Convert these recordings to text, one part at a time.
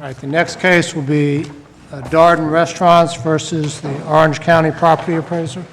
right, the next case will be Darden Restaurants versus the Orange County Property Appraiser.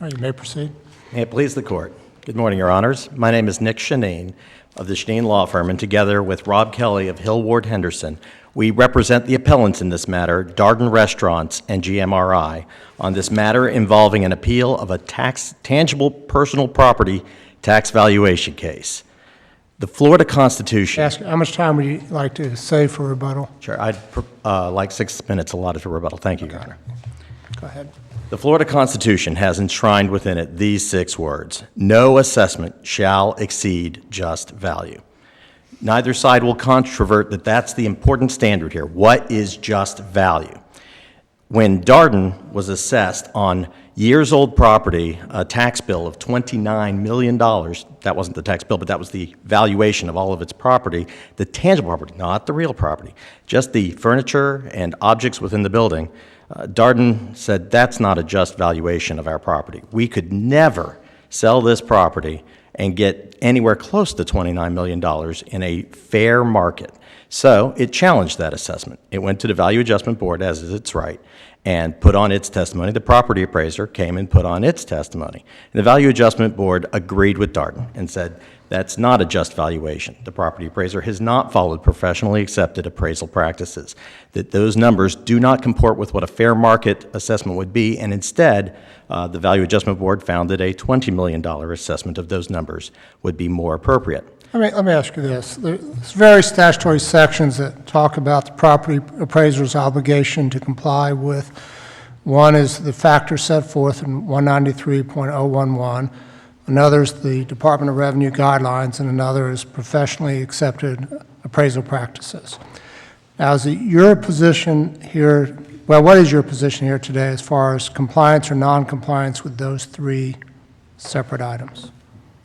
All right, you may proceed. May it please the Court. Good morning, Your Honors. My name is Nick Shanine of the Shanine Law Firm, and together with Rob Kelly of Hill Ward Henderson, we represent the appellants in this matter, Darden Restaurants and GMRI, on this matter involving an appeal of a tangible personal property tax valuation case. The Florida Constitution... Ask, how much time would you like to save for rebuttal? Sure. I'd like 6 minutes allotted for rebuttal. Thank you, Your Honor. Go ahead. The Florida Constitution has enshrined within it these 6 words: no assessment shall exceed just value. Neither side will controvert that that's the important standard here. What is just value? When Darden was assessed on years-old property, a tax bill of $29 million, that wasn't the tax bill, but that was the valuation of all of its property, the tangible property, not the real property, just the furniture and objects within the building, Darden said that's not a just valuation of our property. We could never sell this property and get anywhere close to $29 million in a fair market. So it challenged that assessment. It went to the Value Adjustment Board, as is its right, and put on its testimony. The property appraiser came and put on its testimony. And the Value Adjustment Board agreed with Darden and said that's not a just valuation. The property appraiser has not followed professionally accepted appraisal practices, that those numbers do not comport with what a fair market assessment would be, and instead, the Value Adjustment Board found that a $20 million assessment of those numbers would be more appropriate. Let me ask you this. There's various statutory sections that talk about the property appraiser's obligation to comply with. One is the factors set forth in 193.011. Another is the Department of Revenue guidelines, and another is professionally accepted appraisal practices. Now, is it your position here, well, what is your position here today as far as compliance or non-compliance with those 3 separate items?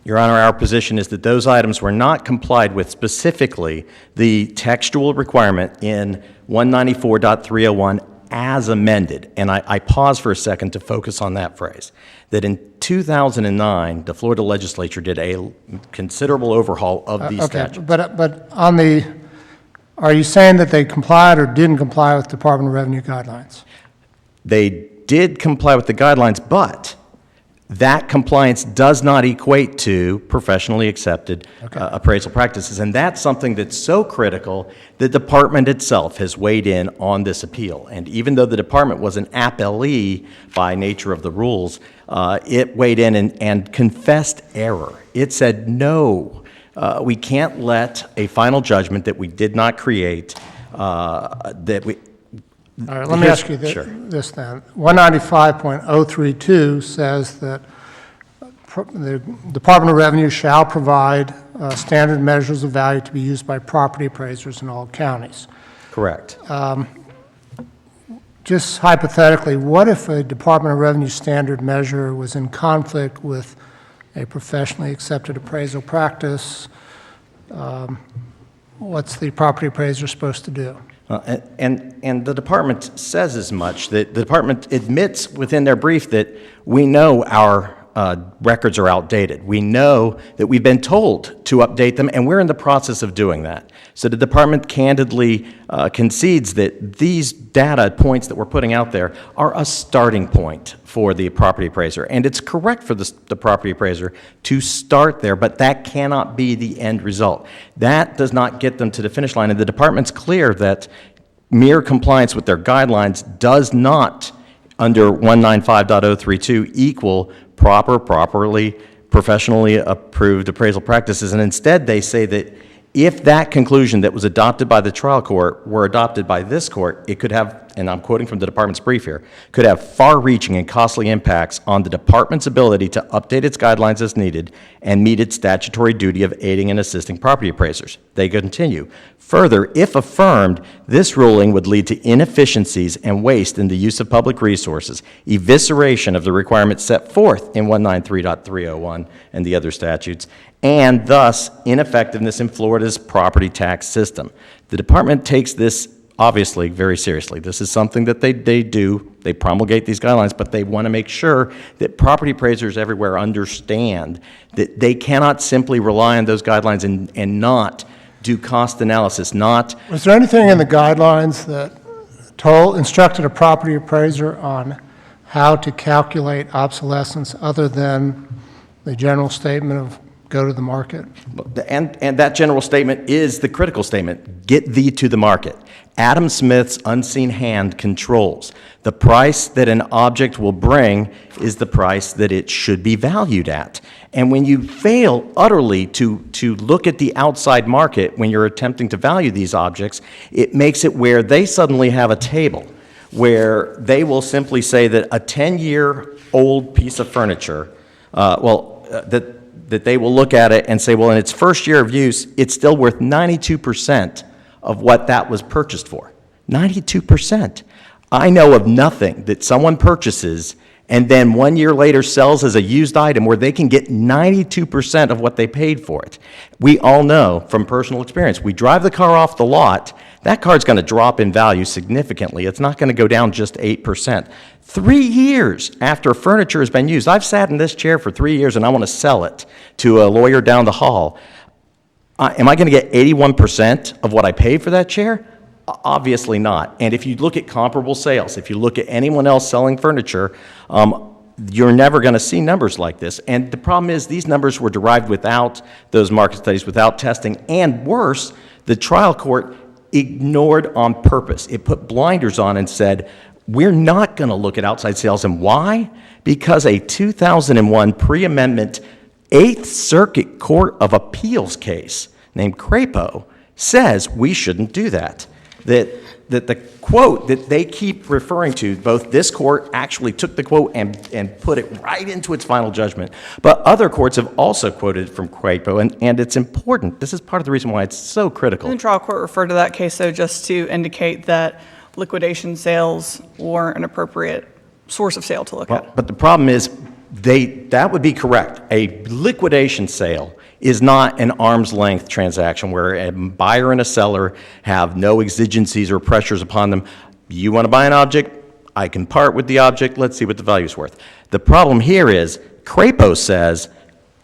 Your Honor, our position is that those items were not complied with, specifically the textual requirement in 194.301 as amended. And I pause for a second to focus on that phrase, that in 2009, the Florida legislature did a considerable overhaul of these statutes. But on the, are you saying that they complied or didn't comply with Department of Revenue guidelines? They did comply with the guidelines, but that compliance does not equate to professionally accepted appraisal practices, and that's something that's so critical. The department itself has weighed in on this appeal, and even though the department was an appellee by nature of the rules, it weighed in and confessed error. It said, no, we can't let a final judgment that we did not create, that we... All right, let me ask you this then. 195.032 says that the Department of Revenue shall provide standard measures of value to be used by property appraisers in all counties. Correct. Just hypothetically, what if a Department of Revenue standard measure was in conflict with a professionally accepted appraisal practice? What's the property appraiser supposed to do? And the department says as much. That the department admits within their brief that we know our records are outdated. We know that we've been told to update them, and we're in the process of doing that. So the department candidly concedes that these data points that we're putting out there are a starting point for the property appraiser. And it's correct for the property appraiser to start there, but that cannot be the end result. That does not get them to the finish line. And the department's clear that mere compliance with their guidelines does not under 195.032 equal properly, professionally approved appraisal practices. And instead, they say that if that conclusion that was adopted by the trial court were adopted by this court, it could have, and I'm quoting from the department's brief here, could have far-reaching and costly impacts on the department's ability to update its guidelines as needed and meet its statutory duty of aiding and assisting property appraisers. They continue. Further, if affirmed, this ruling would lead to inefficiencies and waste in the use of public resources, evisceration of the requirements set forth in 193.301 and the other statutes, and thus ineffectiveness in Florida's property tax system. The department takes this obviously very seriously. This is something that they do. They promulgate these guidelines, but they want to make sure that property appraisers everywhere understand that they cannot simply rely on those guidelines and not do cost analysis, not... Was there anything in the guidelines that instructed a property appraiser on how to calculate obsolescence other than the general statement of go to the market? And that general statement is the critical statement, get thee to the market. Adam Smith's unseen hand controls. The price that an object will bring is the price that it should be valued at. And when you fail utterly to look at the outside market when you're attempting to value these objects, it makes it where they suddenly have a table where they will simply say that a 10-year-old piece of furniture, that they will look at it and say, well, in its first year of use, it's still worth 92% of what that was purchased for. 92%. I know of nothing that someone purchases and then 1 year later sells as a used item where they can get 92% of what they paid for it. We all know from personal experience, we drive the car off the lot, that car's going to drop in value significantly. It's not going to go down just 8%. 3 years after furniture has been used, I've sat in this chair for 3 years and I want to sell it to a lawyer down the hall. Am I going to get 81% of what I paid for that chair? Obviously not. And if you look at comparable sales, if you look at anyone else selling furniture, you're never going to see numbers like this. And the problem is these numbers were derived without those market studies, without testing, and worse, the trial court ignored on purpose. It put blinders on and said, we're not going to look at outside sales. And why? Because a 2001 pre-amendment 8th Circuit Court of Appeals case named Crapo says we shouldn't do that. That the quote that they keep referring to, both this court actually took the quote and put it right into its final judgment, but other courts have also quoted from Crapo, and it's important. This is part of the reason why it's so critical. The trial court referred to that case, though, just to indicate that liquidation sales were an appropriate source of sale to look at. But the problem is, that would be correct. A liquidation sale is not an arm's length transaction where a buyer and a seller have no exigencies or pressures upon them. You want to buy an object, I can part with the object, let's see what the value is worth. The problem here is, Crapo says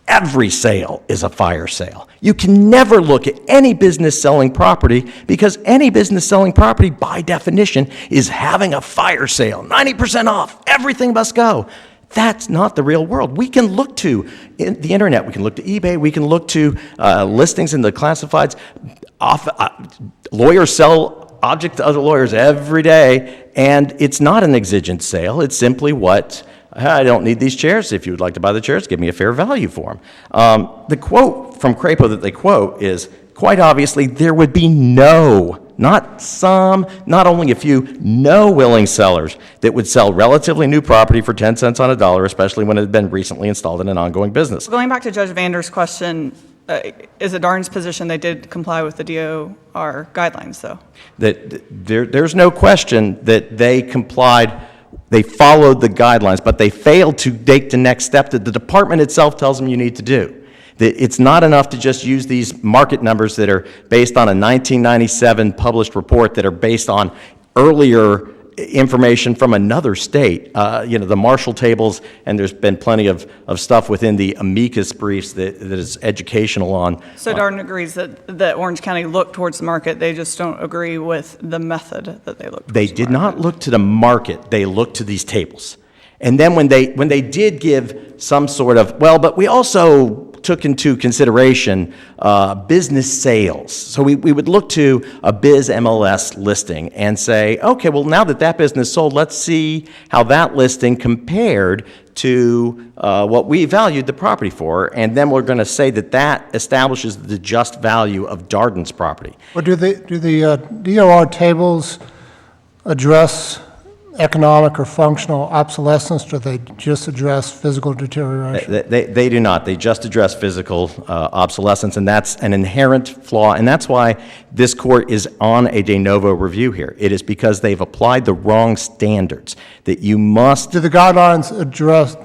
every sale is a fire sale. You can never look at any business selling property because any business selling property, by definition, is having a fire sale. 90% off, everything must go. That's not the real world. We can look to the internet, we can look to eBay, we can look to listings in the classifieds. Lawyers sell objects to other lawyers every day, and it's not an exigent sale. It's simply I don't need these chairs. If you would like to buy the chairs, give me a fair value for them. The quote from Crapo that they quote is, quite obviously, there would be not some, not only a few, no willing sellers that would sell relatively new property for 10 cents on a dollar, especially when it had been recently installed in an ongoing business. Going back to Judge Vander's question, is it Darden's position they did comply with the DOR guidelines, though? There's no question that they complied. They followed the guidelines, but they failed to take the next step that the department itself tells them you need to do. It's not enough to just use these market numbers that are based on a 1997 published report that are based on earlier information from another state, the Marshall tables, and there's been plenty of stuff within the amicus briefs that is educational on. So Darden agrees that Orange County looked towards the market, they just don't agree with the method that they looked towards. They did not look to the market, they looked to these tables. And then when they did give some sort of, but we also took into consideration business sales. So we would look to a biz MLS listing and say, okay, well, now that that business sold, let's see how that listing compared to what we valued the property for, and then we're going to say that that establishes the just value of Darden's property. Well, do the DOR tables address economic or functional obsolescence, or do they just address physical deterioration? They do not. They just address physical obsolescence, and that's an inherent flaw, and that's why this court is on a de novo review here. It is because they've applied the wrong standards, that you must... Do the guidelines address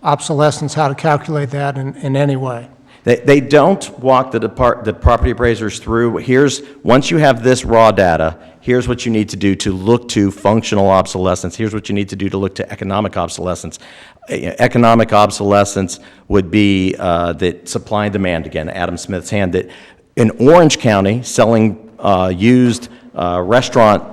obsolescence, how to calculate that in any way? They don't walk the property appraisers through, once you have this raw data, here's what you need to do to look to functional obsolescence. Here's what you need to do to look to economic obsolescence. Economic obsolescence would be that supply and demand, again, Adam Smith's hand, that in Orange County, selling used restaurant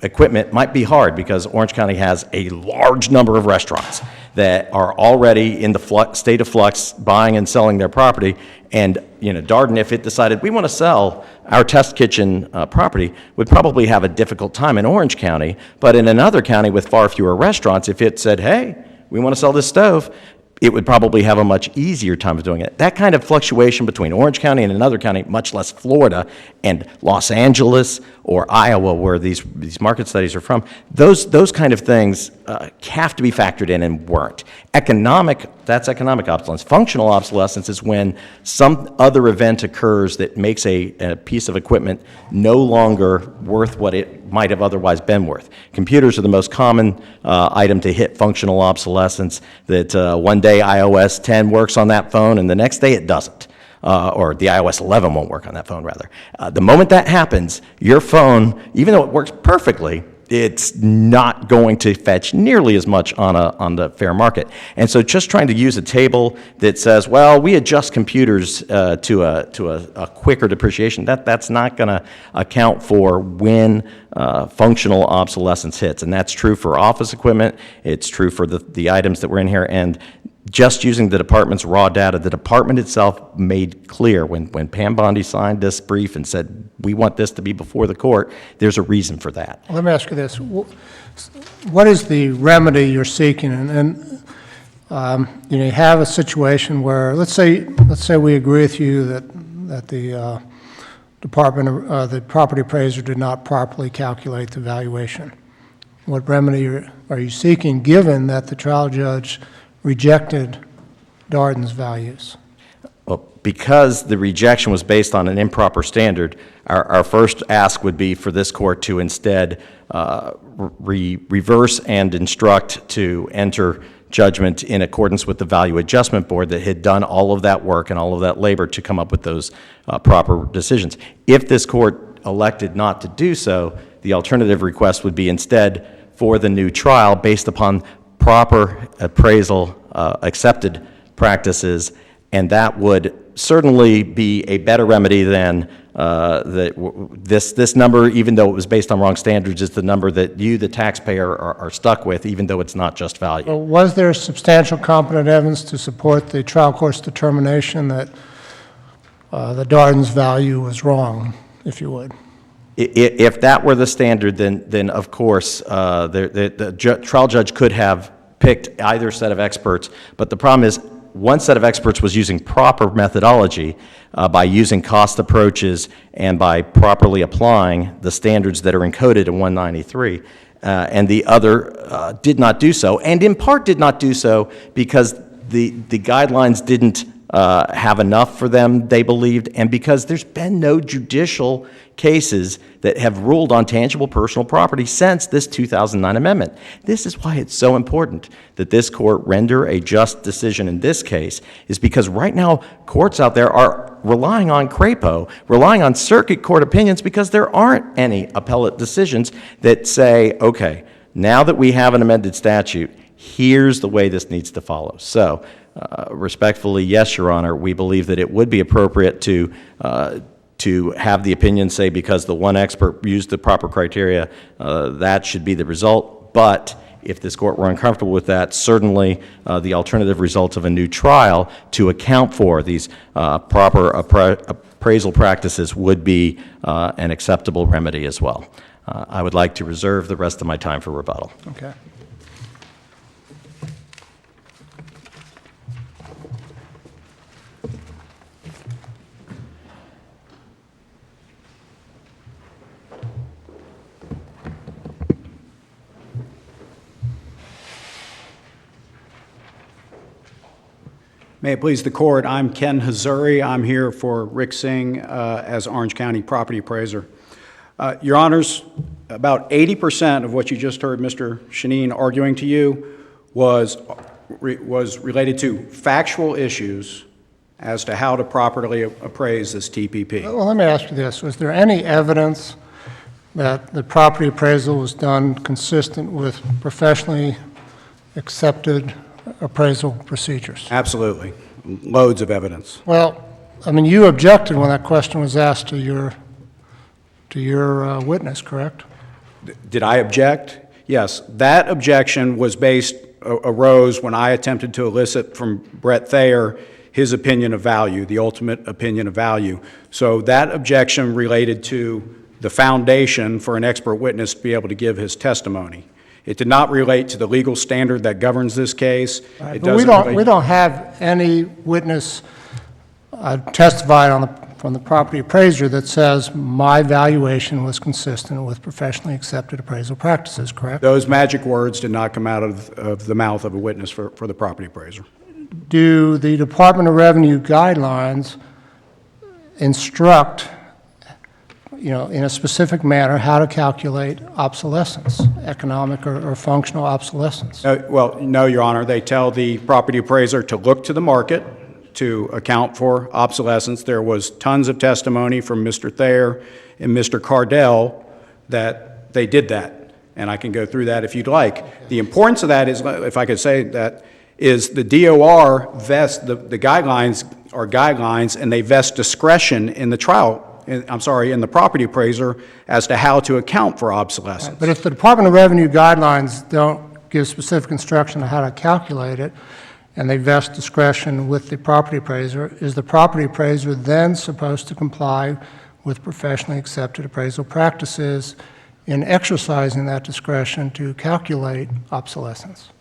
equipment might be hard because Orange County has a large number of restaurants that are already in the state of flux, buying and selling their property. And, Darden, if it decided we want to sell our test kitchen property, would probably have a difficult time in Orange County. But in another county with far fewer restaurants, if it said, hey, we want to sell this stove, it would probably have a much easier time of doing it. That kind of fluctuation between Orange County and another county, much less Florida and Los Angeles or Iowa, where these market studies are from, those kind of things have to be factored in and weren't. That's economic obsolescence. Functional obsolescence is when some other event occurs that makes a piece of equipment no longer worth what it might have otherwise been worth. Computers are the most common item to hit functional obsolescence, that one day iOS 10 works on that phone and the next day it doesn't. Or the iOS 11 won't work on that phone, rather. The moment that happens, your phone, even though it works perfectly, it's not going to fetch nearly as much on the fair market. And so just trying to use a table that says, well, we adjust computers to a quicker depreciation, that's not going to account for when functional obsolescence hits. And that's true for office equipment. It's true for the items that were in here. And just using the department's raw data, the department itself made clear when Pam Bondi signed this brief and said, we want this to be before the court, there's a reason for that. Let me ask you this. What is the remedy you're seeking? And you have a situation where, let's say we agree with you that the the property appraiser did not properly calculate the valuation. What remedy are you seeking, given that the trial judge rejected Darden's values? Well, because the rejection was based on an improper standard, our first ask would be for this court to instead reverse and instruct to enter judgment in accordance with the Value Adjustment Board that had done all of that work and all of that labor to come up with those proper decisions. If this court elected not to do so, the alternative request would be instead for the new trial based upon proper appraisal accepted practices, and that would certainly be a better remedy than this number, even though it was based on wrong standards, is the number that you, the taxpayer, are stuck with, even though it's not just value. Well, was there substantial competent evidence to support the trial court's determination that the Darden's value was wrong, if you would? If that were the standard, then of course the trial judge could have picked either set of experts, but the problem is one set of experts was using proper methodology by using cost approaches and by properly applying the standards that are encoded in 193, and the other did not do so, and in part did not do so because the guidelines didn't have enough for them, they believed, and because there's been no judicial cases that have ruled on tangible personal property since this 2009 amendment. This is why it's so important that this court render a just decision in this case, is because right now courts out there are relying on CRAPO, relying on circuit court opinions, because there aren't any appellate decisions that say, okay, now that we have an amended statute, here's the way this needs to follow. So, respectfully, yes, Your Honor, we believe that it would be appropriate to have the opinion say, because the one expert used the proper criteria, that should be the result. But If this court were uncomfortable with that, certainly the alternative results of a new trial to account for these proper appraisal practices would be an acceptable remedy as well. I would like to reserve the rest of my time for rebuttal. Okay. May it please the court, I'm Ken Hazuri. I'm here for Rick Singh as Orange County Property Appraiser. Your Honors, about 80% of what you just heard Mr. Shaneen arguing to you was related to factual issues as to how to properly appraise this TPP. Well, let me ask you this. Was there any evidence that the property appraisal was done consistent with professionally accepted appraisal procedures? Absolutely. Loads of evidence. Well, I mean, you objected when that question was asked to your witness, correct? Did I object? Yes. That objection arose when I attempted to elicit from Brett Thayer his opinion of value, the ultimate opinion of value. So that objection related to the foundation for an expert witness to be able to give his testimony. It did not relate to the legal standard that governs this case. Right, it but we don't have any witness testified from the property appraiser that says my valuation was consistent with professionally accepted appraisal practices, correct? Those magic words did not come out of the mouth of a witness for the property appraiser. Do the Department of Revenue guidelines instruct, in a specific manner, how to calculate obsolescence, economic or functional obsolescence? Well, no, Your Honor. They tell the property appraiser to look to the market to account for obsolescence. There was tons of testimony from Mr. Thayer and Mr. Cardell that they did that, and I can go through that if you'd like. The importance of that is, if I could say that, is the DOR vests, the guidelines are guidelines, and they vest discretion in the in the property appraiser as to how to account for obsolescence. Right, but if the Department of Revenue guidelines don't give specific instruction on how to calculate it, and they vest discretion with the property appraiser, is the property appraiser then supposed to comply with professionally accepted appraisal practices in exercising that discretion to calculate obsolescence?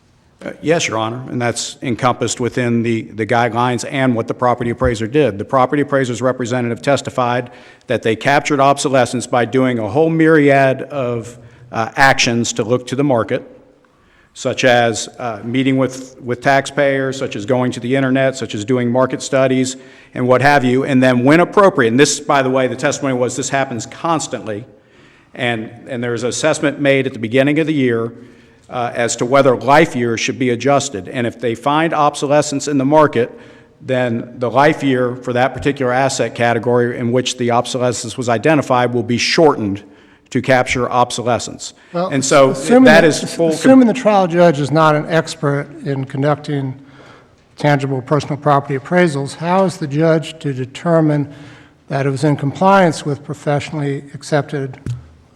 Yes, Your Honor, and that's encompassed within the guidelines and what the property appraiser did. The property appraiser's representative testified that they captured obsolescence by doing a whole myriad of actions to look to the market, such as meeting with taxpayers, such as going to the internet, such as doing market studies, and what have you, and then when appropriate, and this, by the way, the testimony was this happens constantly, and there's an assessment made at the beginning of the year as to whether life years should be adjusted. And if they find obsolescence in the market, then the life year for that particular asset category in which the obsolescence was identified will be shortened to capture obsolescence. Well, and so assuming that is full... Assuming the trial judge is not an expert in conducting tangible personal property appraisals, how is the judge to determine that it was in compliance with professionally accepted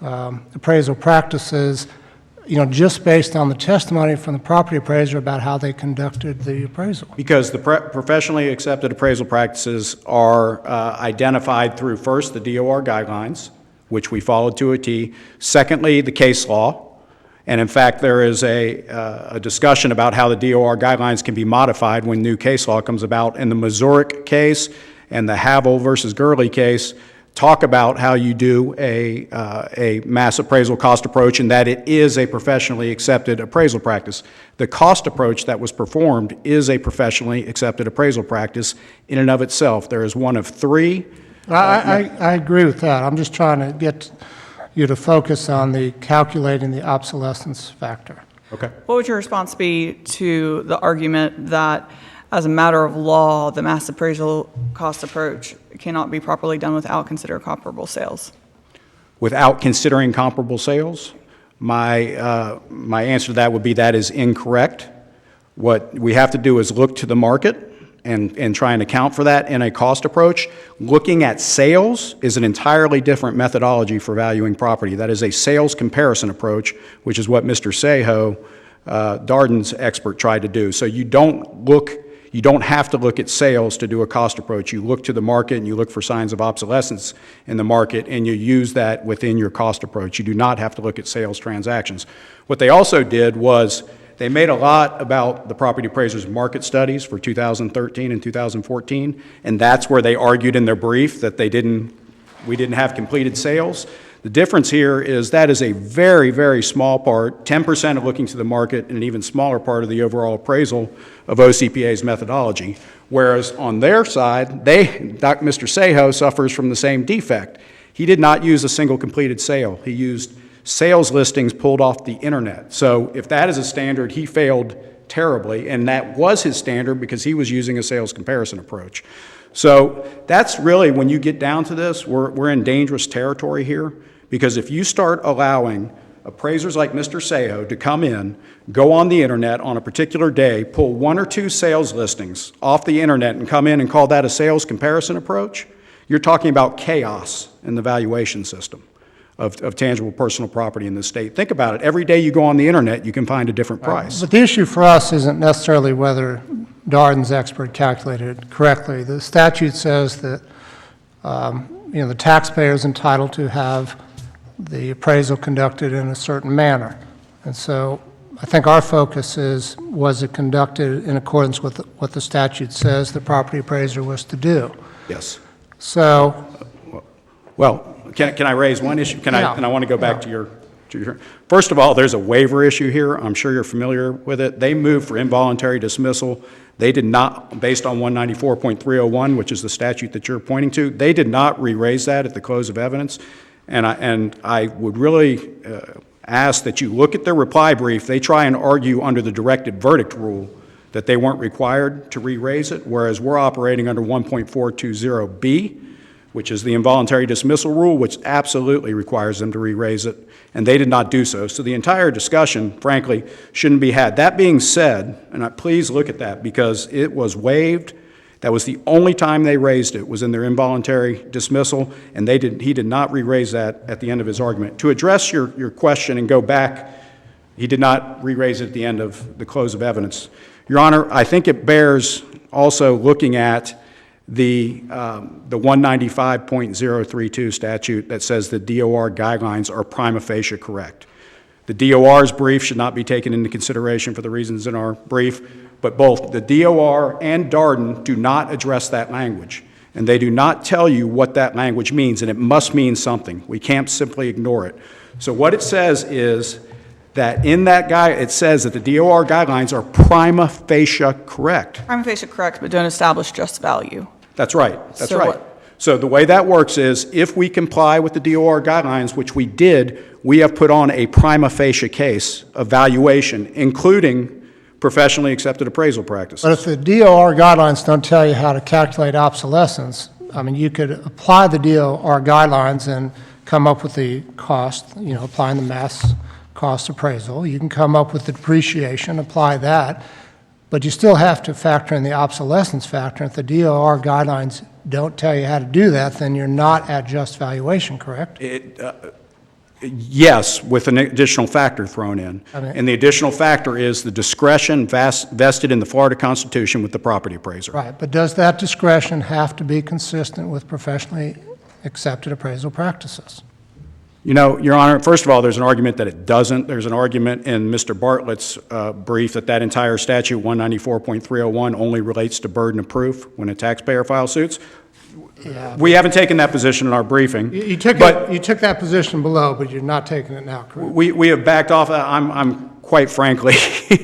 appraisal practices, just based on the testimony from the property appraiser about how they conducted the appraisal? Because the professionally accepted appraisal practices are identified through, first, the DOR guidelines, which we followed to a T. Secondly, the case law. And in fact, there is a discussion about how the DOR guidelines can be modified when new case law comes about. In the Mazurek case and the Havel versus Gurley case, talk about how you do a mass appraisal cost approach and that it is a professionally accepted appraisal practice. The cost approach that was performed is a professionally accepted appraisal practice in and of itself. There is one of three. I agree with that. I'm just trying to get you to focus on the calculating the obsolescence factor. Okay. What would your response be to the argument that, as a matter of law, the mass appraisal cost approach cannot be properly done without considering comparable sales? Without considering comparable sales? My answer to that would be that is incorrect. What we have to do is look to the market and try and account for that in a cost approach. Looking at sales is an entirely different methodology for valuing property. That is a sales comparison approach, which is what Mr. Seho Darden's expert tried to do. So you don't have to look at sales to do a cost approach. You look to the market and you look for signs of obsolescence in the market, and you use that within your cost approach. You do not have to look at sales transactions. What they also did was they made a lot about the property appraisers' market studies for 2013 and 2014, and that's where they argued in their brief that we didn't have completed sales. The difference here is that is a very, very small part, 10% of looking to the market, and an even smaller part of the overall appraisal of OCPA's methodology. Whereas on their side, Mr. Seho suffers from the same defect. He did not use a single completed sale. He used sales listings pulled off the internet. So if that is a standard, he failed terribly, and that was his standard because he was using a sales comparison approach. So that's really, when you get down to this, we're in dangerous territory here, because if you start allowing appraisers like Mr. Seho to come in, go on the internet on a particular day, pull 1 or 2 sales listings off the internet and come in and call that a sales comparison approach, you're talking about chaos in the valuation system of tangible personal property in this state. Think about it. Every day you go on the internet, you can find a different price. But the issue for us isn't necessarily whether Darden's expert calculated it correctly. The statute says that the taxpayer is entitled to have the appraisal conducted in a certain manner. And so I think our focus is, was it conducted in accordance with what the statute says the property appraiser was to do? Yes. So, Well, can I raise one issue? Yeah. And I want to go back to your. First of all, there's a waiver issue here. I'm sure you're familiar with it. They moved for involuntary dismissal. They did not, based on 194.301, which is the statute that you're pointing to, they did not re-raise that at the close of evidence. And I would really ask that you look at their reply brief. They try and argue under the directed verdict rule that they weren't required to re-raise it, whereas we're operating under 1.420B, which is the involuntary dismissal rule, which absolutely requires them to re-raise it, and they did not do so. So the entire discussion, frankly, shouldn't be had. That being said, and please look at that, because it was waived. That was the only time they raised it, was in their involuntary dismissal, and he did not re-raise that at the end of his argument. To address your question and go back, he did not re-raise it at the end of the close of evidence. Your Honor, I think it bears also looking at the 195.032 statute that says the DOR guidelines are prima facie correct. The DOR's brief should not be taken into consideration for the reasons in our brief, but both the DOR and Darden do not address that language, and they do not tell you what that language means, and it must mean something. We can't simply ignore it. So what it says is that in that it says that the DOR guidelines are prima facie correct. Prima facie correct, but don't establish just value. That's right. That's So right. what? So the way that works is, if we comply with the DOR guidelines, which we did, we have put on a prima facie case of valuation, including professionally accepted appraisal practices. but if the DOR guidelines don't tell you how to calculate obsolescence, I mean, you could apply the DOR guidelines and come up with the cost, applying the mass cost appraisal. You can come up with the depreciation, apply that, but you still have to factor in the obsolescence factor. If the DOR guidelines don't tell you how to do that, then you're not at just valuation, correct? Yes, with an additional factor thrown in. Okay. And the additional factor is the discretion vested in the Florida Constitution with the property appraiser. Right, but does that discretion have to be consistent with professionally accepted appraisal practices? Your Honor, first of all, there's an argument that it doesn't. There's an argument in Mr. Bartlett's brief that entire statute, 194.301, only relates to burden of proof when a taxpayer files suits. Yeah. We haven't taken that position in our briefing. You took that position below, but you're not taking it now, correct? We have backed off. I'm quite frankly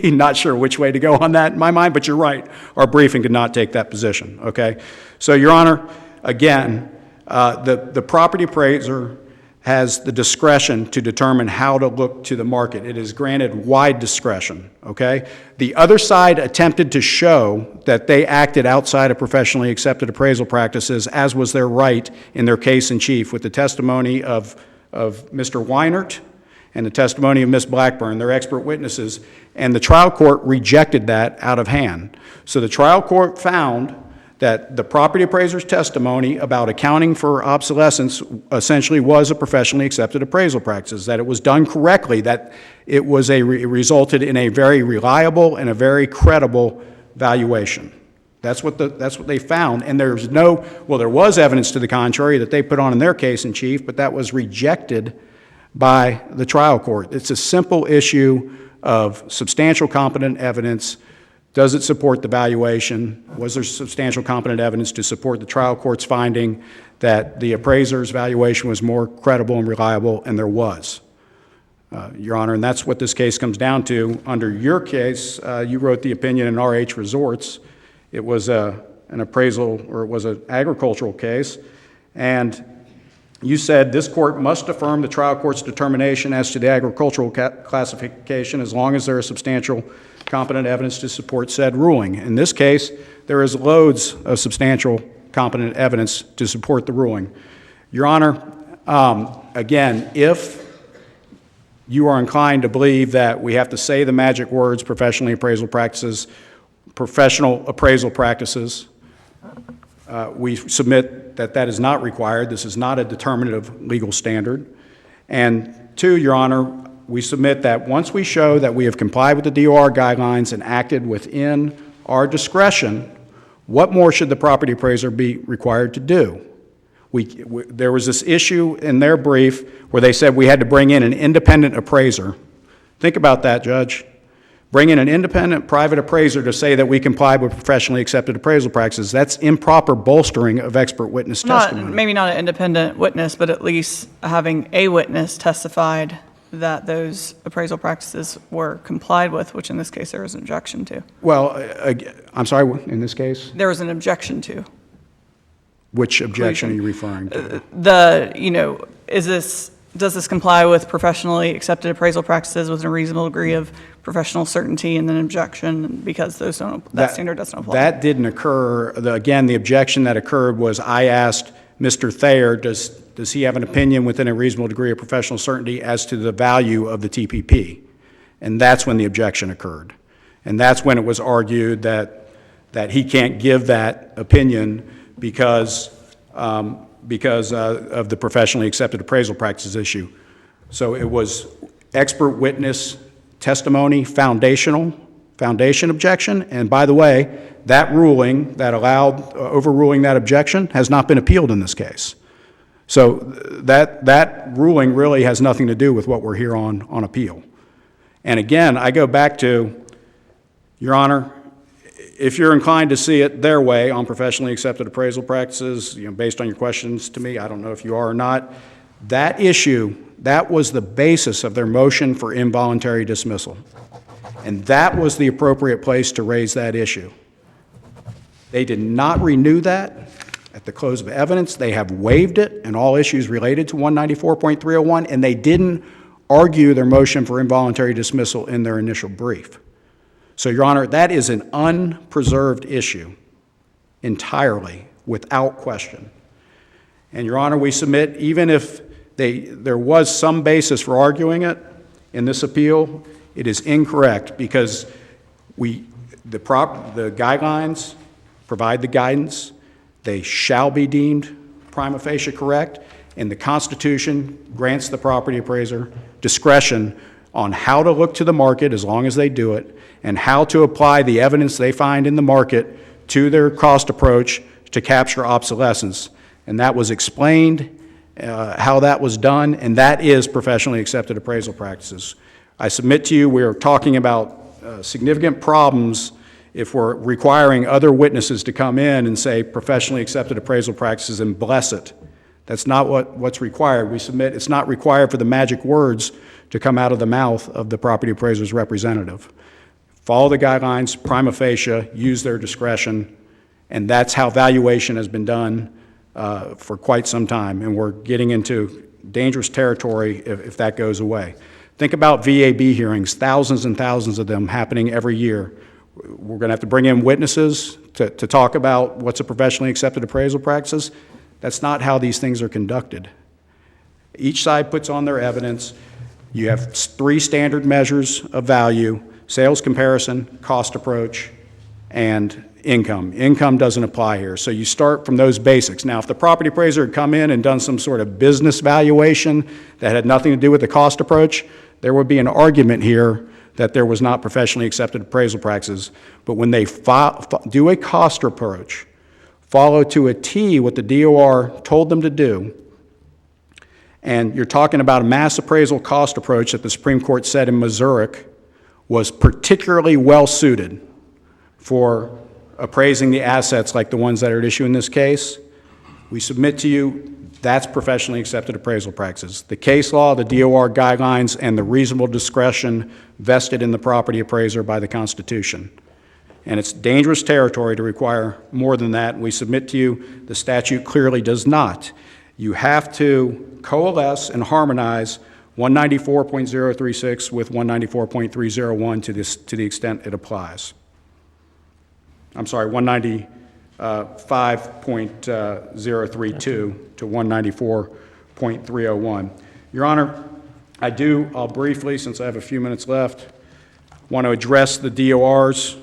not sure which way to go on that in my mind, but you're right. Our briefing did not take that position, okay? So, Your Honor, again, the property appraiser has the discretion to determine how to look to the market. It is granted wide discretion, okay? The other side attempted to show that they acted outside of professionally accepted appraisal practices, as was their right in their case in chief, with the testimony of Mr. Weinert and the testimony of Ms. Blackburn, their expert witnesses, and the trial court rejected that out of hand. So the trial court found that the property appraiser's testimony about accounting for obsolescence essentially was a professionally accepted appraisal practice, that it was done correctly, that it was it resulted in a very reliable and a very credible valuation. That's what they found, and there was evidence to the contrary that they put on in their case in chief, but that was rejected by the trial court. It's a simple issue of substantial competent evidence. Does it support the valuation? Was there substantial competent evidence to support the trial court's finding that the appraiser's valuation was more credible and reliable? And there was, Your Honor, and that's what this case comes down to. Under your case, you wrote the opinion in RH Resorts. It was an appraisal, or it was an agricultural case, and you said this court must affirm the trial court's determination as to the agricultural classification as long as there is substantial competent evidence to support said ruling. In this case, there is loads of substantial competent evidence to support the ruling. Your Honor, again, if you are inclined to believe that we have to say the magic words, professional appraisal practices, we submit that that is not required. This is not a determinative legal standard. And two, Your Honor, we submit that once we show that we have complied with the DOR guidelines and acted within our discretion, what more should the property appraiser be required to do? There was this issue in their brief where they said we had to bring in an independent appraiser. Think about that, Judge. Bring in an independent private appraiser to say that we complied with professionally accepted appraisal practices. That's improper bolstering of expert witness testimony. Maybe not an independent witness, but at least having a witness testified that those appraisal practices were complied with, which in this case there was an objection to. Well, I'm sorry, in this case? There was an objection to. Which objection are you referring to? Does this comply with professionally accepted appraisal practices with a reasonable degree of professional certainty, and then objection because that standard doesn't apply? That didn't occur. Again, the objection that occurred was I asked Mr. Thayer, does he have an opinion within a reasonable degree of professional certainty as to the value of the TPP? And that's when the objection occurred. And that's when it was argued that he can't give that opinion because of the professionally accepted appraisal practices issue. So it was expert witness testimony, foundation objection, and by the way, that ruling that allowed overruling that objection has not been appealed in this case. So that ruling really has nothing to do with what we're here on appeal. And again, I go back to, Your Honor, if you're inclined to see it their way on professionally accepted appraisal practices, based on your questions to me, I don't know if you are or not, that issue, that was the basis of their motion for involuntary dismissal. And that was the appropriate place to raise that issue. They did not renew that at the close of evidence. They have waived it in all issues related to 194.301, and they didn't argue their motion for involuntary dismissal in their initial brief. So, Your Honor, that is an unpreserved issue entirely, without question. And, Your Honor, we submit, even if there was some basis for arguing it in this appeal, it is incorrect because the guidelines provide the guidance. They shall be deemed prima facie correct, and the Constitution grants the property appraiser discretion on how to look to the market, as long as they do it, and how to apply the evidence they find in the market to their cost approach to capture obsolescence. And that was explained, how that was done, and that is professionally accepted appraisal practices. I submit to you we are talking about significant problems if we're requiring other witnesses to come in and say professionally accepted appraisal practices and bless it. That's not what's required. We submit it's not required for the magic words to come out of the mouth of the property appraiser's representative. Follow the guidelines, prima facie, use their discretion, and that's how valuation has been done for quite some time, and we're getting into dangerous territory if that goes away. Think about VAB hearings, thousands and thousands of them happening every year. We're going to have to bring in witnesses to talk about what's a professionally accepted appraisal practices. That's not how these things are conducted. Each side puts on their evidence. You have 3 standard measures of value: sales comparison, cost approach, and income. Income doesn't apply here. So you start from those basics. Now, if the property appraiser had come in and done some sort of business valuation that had nothing to do with the cost approach, there would be an argument here that there was not professionally accepted appraisal practices. But when they do a cost approach, follow to a T what the DOR told them to do, and you're talking about a mass appraisal cost approach that the Supreme Court said in Missouri was particularly well-suited for appraising the assets like the ones that are at issue in this case, we submit to you that's professionally accepted appraisal practices. The case law, the DOR guidelines, and the reasonable discretion vested in the property appraiser by the Constitution. And it's dangerous territory to require more than that. We submit to you the statute clearly does not. You have to coalesce and harmonize 194.036 with 194.301 to the extent it applies. I'm sorry, 195.032 to 194.301. Your Honor, I'll briefly, since I have a few minutes left, want to address the DOR's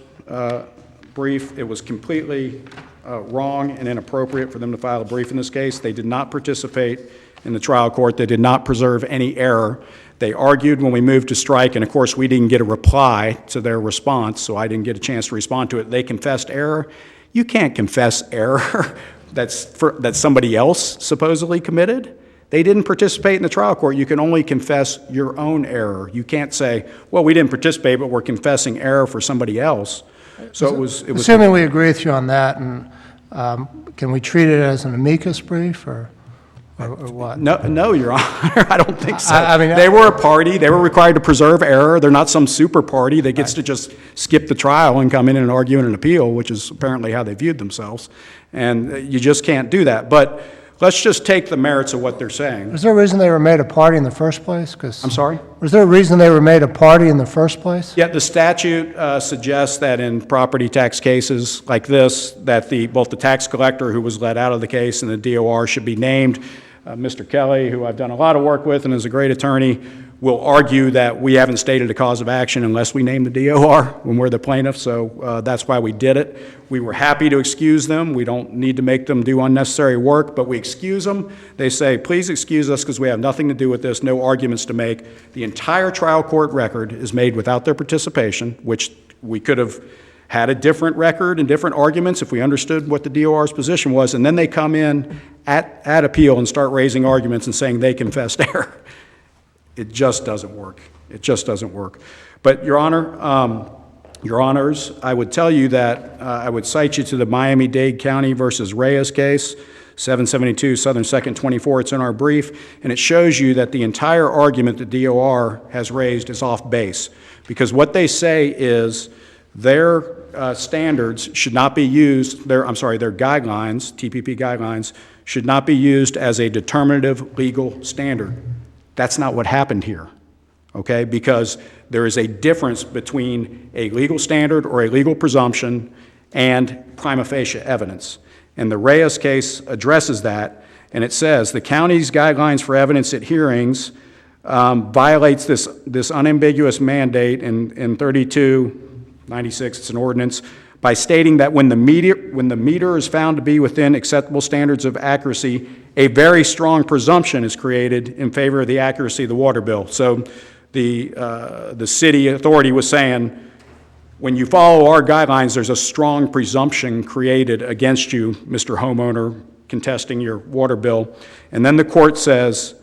brief. It was completely wrong and inappropriate for them to file a brief in this case. They did not participate in the trial court. They did not preserve any error. They argued when we moved to strike, and of course we didn't get a reply to their response, so I didn't get a chance to respond to it. They confessed error. You can't confess error that somebody else supposedly committed. They didn't participate in the trial court. You can only confess your own error. You can't say, well, we didn't participate, but we're confessing error for somebody else. So it was. Assuming we agree with you on that, and can we treat it as an amicus brief, or what? No, Your Honor, I don't think so. I mean, they were a party. They were required to preserve error. They're not some super party that gets to just skip the trial and come in and argue in an appeal, which is apparently how they viewed themselves. And you just can't do that. But let's just take the merits of what they're saying. Was there a reason they were made a party in the first place? I'm sorry? Was there a reason they were made a party in the first place? Yeah, the statute suggests that in property tax cases like this, that both the tax collector who was let out of the case and the DOR should be named. Mr. Kelly, who I've done a lot of work with and is a great attorney, will argue that we haven't stated a cause of action unless we name the DOR when we're the plaintiff, so that's why we did it. We were happy to excuse them. We don't need to make them do unnecessary work, but we excuse them. They say, please excuse us because we have nothing to do with this, no arguments to make. The entire trial court record is made without their participation, which we could have had a different record and different arguments if we understood what the DOR's position was, and then they come in at appeal and start raising arguments and saying they confessed error. It just doesn't work. It just doesn't work. But, Your Honor, Your Honors, I would tell you that I would cite you to the Miami-Dade County versus Reyes case, 772 Southern 2nd 24. It's in our brief, and it shows you that the entire argument that DOR has raised is off base, because what they say is their standards should not be used, their guidelines, TPP guidelines, should not be used as a determinative legal standard. That's not what happened here, okay? Because there is a difference between a legal standard or a legal presumption and prima facie evidence. And the Reyes case addresses that, and it says the county's guidelines for evidence at hearings violates this unambiguous mandate in 3296, it's an ordinance, by stating that when the meter is found to be within acceptable standards of accuracy, a very strong presumption is created in favor of the accuracy of the water bill. So the city authority was saying, when you follow our guidelines, there's a strong presumption created against you, Mr. Homeowner, contesting your water bill. And then the court says,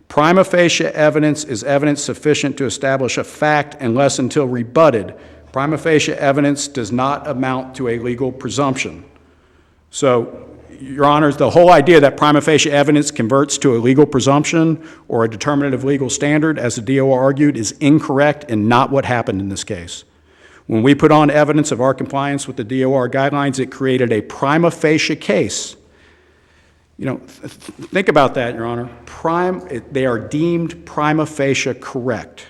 prima facie evidence is evidence sufficient to establish a fact unless until rebutted. Prima facie evidence does not amount to a legal presumption. So, Your Honors, the whole idea that prima facie evidence converts to a legal presumption or a determinative legal standard, as the DOR argued, is incorrect and not what happened in this case. When we put on evidence of our compliance with the DOR guidelines, it created a prima facie case. You know, think about that, Your Honor. They are deemed prima facie correct.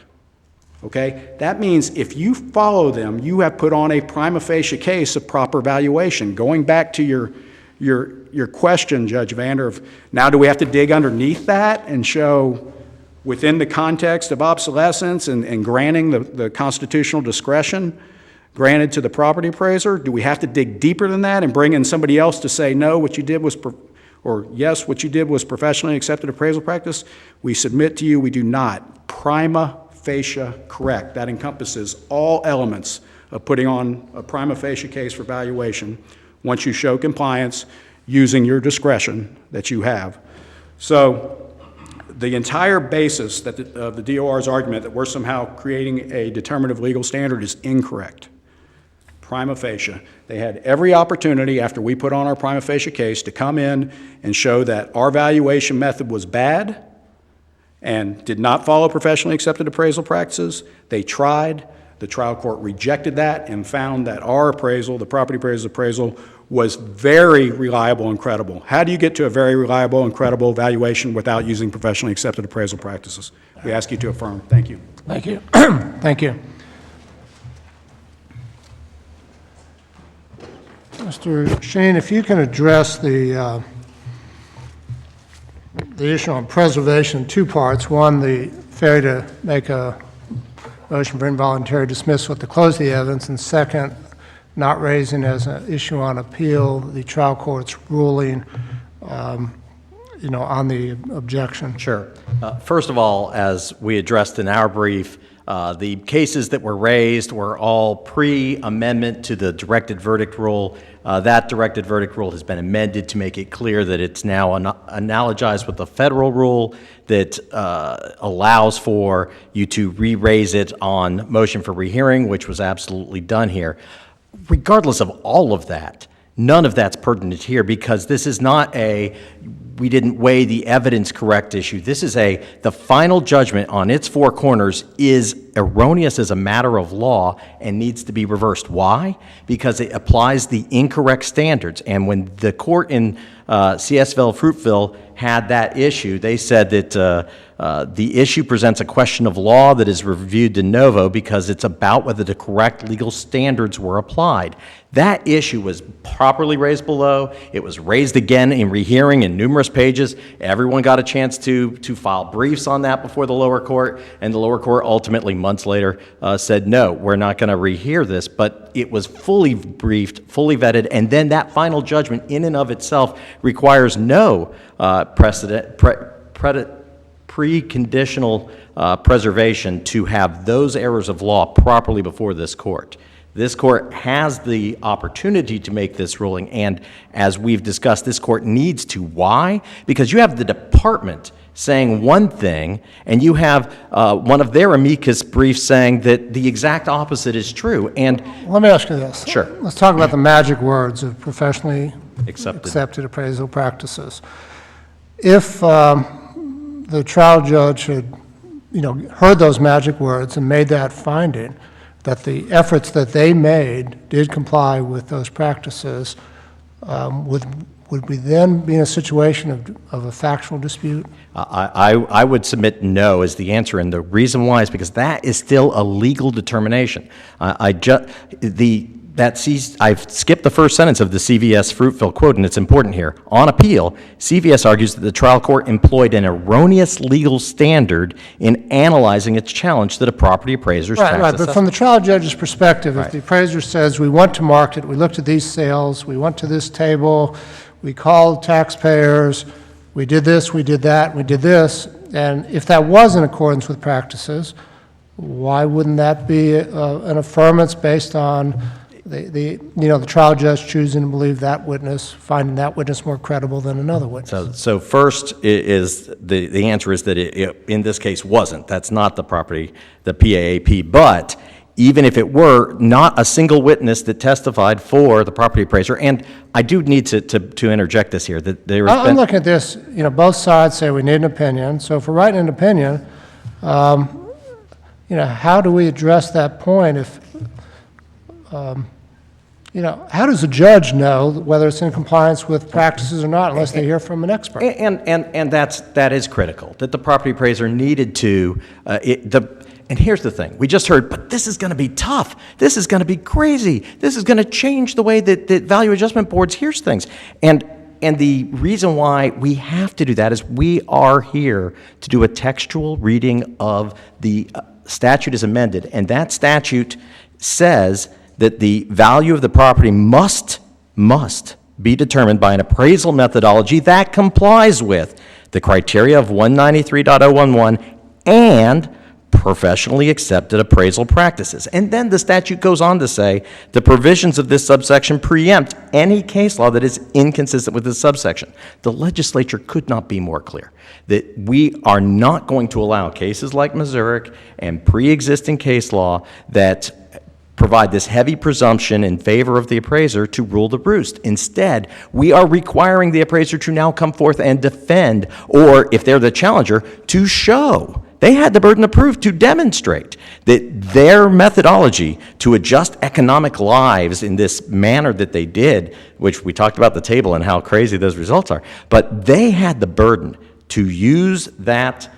Okay? That means if you follow them, you have put on a prima facie case of proper valuation. Going back to your question, Judge Vander, of now do we have to dig underneath that and show within the context of obsolescence and granting the constitutional discretion, granted to the property appraiser? Do we have to dig deeper than that and bring in somebody else to say, no, what you did was, or yes, what you did was professionally accepted appraisal practice? We submit to you, we do not. Prima facie correct. That encompasses all elements of putting on a prima facie case for valuation once you show compliance using your discretion that you have. So the entire basis that of the DOR's argument that we're somehow creating a determinative legal standard is incorrect. Prima facie. They had every opportunity after we put on our prima facie case to come in and show that our valuation method was bad and did not follow professionally accepted appraisal practices. They tried. The trial court rejected that and found that our appraisal, the property appraiser's appraisal, was very reliable and credible. How do you get to a very reliable and credible valuation without using professionally accepted appraisal practices? We ask you to affirm. Thank you. Thank you. Thank you. Mr. Sheen, if you can address the issue on preservation in two parts. One, the failure to make a motion for involuntary dismissal at the close of the evidence, and second, not raising as an issue on appeal the trial court's ruling, on the objection. Sure. First of all, as we addressed in our brief, the cases that were raised were all pre-amendment to the directed verdict rule. That directed verdict rule has been amended to make it clear that it's now analogized with the federal rule that allows for you to re-raise it on motion for rehearing, which was absolutely done here. Regardless of all of that, none of that's pertinent here because this is not a we didn't weigh the evidence correct issue. This is the final judgment on its four corners is erroneous as a matter of law and needs to be reversed. Why? Because it applies the incorrect standards. And when the court in CSville, Fruitville had that issue, they said that the issue presents a question of law that is reviewed de novo because it's about whether the correct legal standards were applied. That issue was properly raised below. It was raised again in rehearing in numerous pages. Everyone got a chance to file briefs on that before the lower court, and the lower court ultimately, months later, said, no, we're not going to rehear this. But it was fully briefed, fully vetted, and then that final judgment in and of itself requires no preconditional preservation to have those errors of law properly before this court. This court has the opportunity to make this ruling, and as we've discussed, this court needs to. Why? Because you have the department saying one thing, and you have one of their amicus briefs saying that the exact opposite is true. And let me ask you this. Sure. Let's talk about the magic words of professionally accepted appraisal practices. If the trial judge had, heard those magic words and made that finding, that the efforts that they made did comply with those practices, would we then be in a situation of a factual dispute? I would submit no is the answer, and the reason why is because that is still a legal determination. I've skipped the first sentence of the CVS Fruitville quote, and it's important here. On appeal, CVS argues that the trial court employed an erroneous legal standard in analyzing its challenge to the property appraiser's tax Right, but assessment. from the trial judge's perspective, Right. if the appraiser says, we went to market, we looked at these sales, we went to this table, we called taxpayers, we did this, we did that, we did this, and if that was in accordance with practices, why wouldn't that be an affirmance based on the trial judge choosing to believe that witness, finding that witness more credible than another witness? So first is the answer is that it in this case wasn't. That's not the property, the PAAP. But even if it were, not a single witness that testified for the property appraiser. And I do need to interject this here. That there has I'm been, looking at this, both sides say we need an opinion. So if we're writing an opinion, how do we address that point if, how does a judge know whether it's in compliance with practices or not unless they hear from an expert? and that is critical, that the property appraiser needed to, and here's the thing, we just heard, but this is going to be tough, this is going to be crazy, this is going to change the way that value adjustment boards hears things. And the reason why we have to do that is we are here to do a textual reading of the statute as amended, and that statute says that the value of the property must be determined by an appraisal methodology that complies with the criteria of 193.011 and professionally accepted appraisal practices. And then the statute goes on to say the provisions of this subsection preempt any case law that is inconsistent with this subsection. The legislature could not be more clear that we are not going to allow cases like Missouri and pre-existing case law that provide this heavy presumption in favor of the appraiser to rule the roost. Instead, we are requiring the appraiser to now come forth and defend, or if they're the challenger, to show. They had the burden of proof to demonstrate that their methodology to adjust economic lives in this manner that they did, which we talked about the table and how crazy those results are, but they had the burden to use that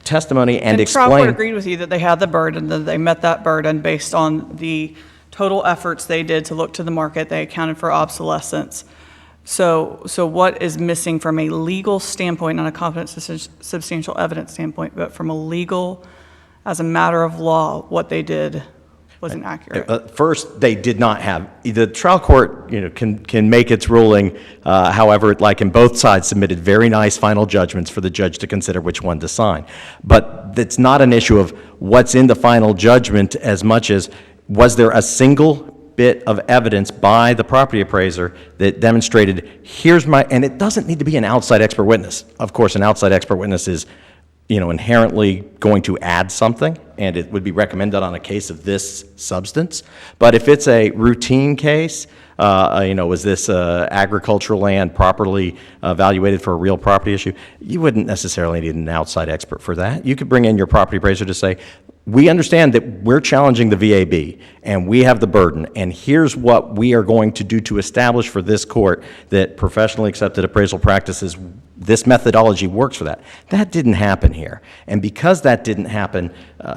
testimony and explain. trial court agreed with you that they had the burden, that they met that burden based on the total efforts they did to look to the market. They accounted for obsolescence. So what is missing from a legal standpoint, not a competent substantial evidence standpoint, but from a legal, as a matter of law, what they did wasn't accurate? First, they did not have, the trial court, can make its ruling however it like, and both sides submitted very nice final judgments for the judge to consider which one to sign. But it's not an issue of what's in the final judgment as much as was there a single bit of evidence by the property appraiser that demonstrated, here's my, and it doesn't need to be an outside expert witness. Of course, an outside expert witness is, inherently going to add something, and it would be recommended on a case of this substance. But if it's a routine case, was this agricultural land properly evaluated for a real property issue, you wouldn't necessarily need an outside expert for that. You could bring in your property appraiser to say, we understand that we're challenging the VAB, and we have the burden, and here's what we are going to do to establish for this court that professionally accepted appraisal practices, this methodology works for that. That didn't happen here. And because that didn't happen,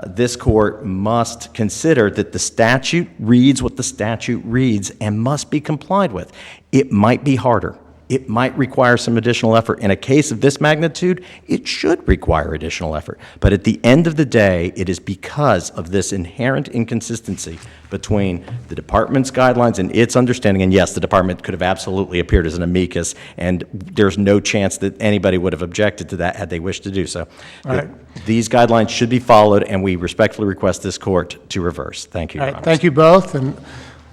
this court must consider that the statute reads what the statute reads and must be complied with. It might be harder. It might require some additional effort. In a case of this magnitude, it should require additional effort. But at the end of the day, it is because of this inherent inconsistency between the department's guidelines and its understanding. And yes, the department could have absolutely appeared as an amicus, and there's no chance that anybody would have objected to that had they wished to do so. Right. These guidelines should be followed, and we respectfully request this court to reverse. Thank you, Your All right, Honors. thank you both, and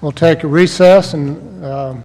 we'll take a recess and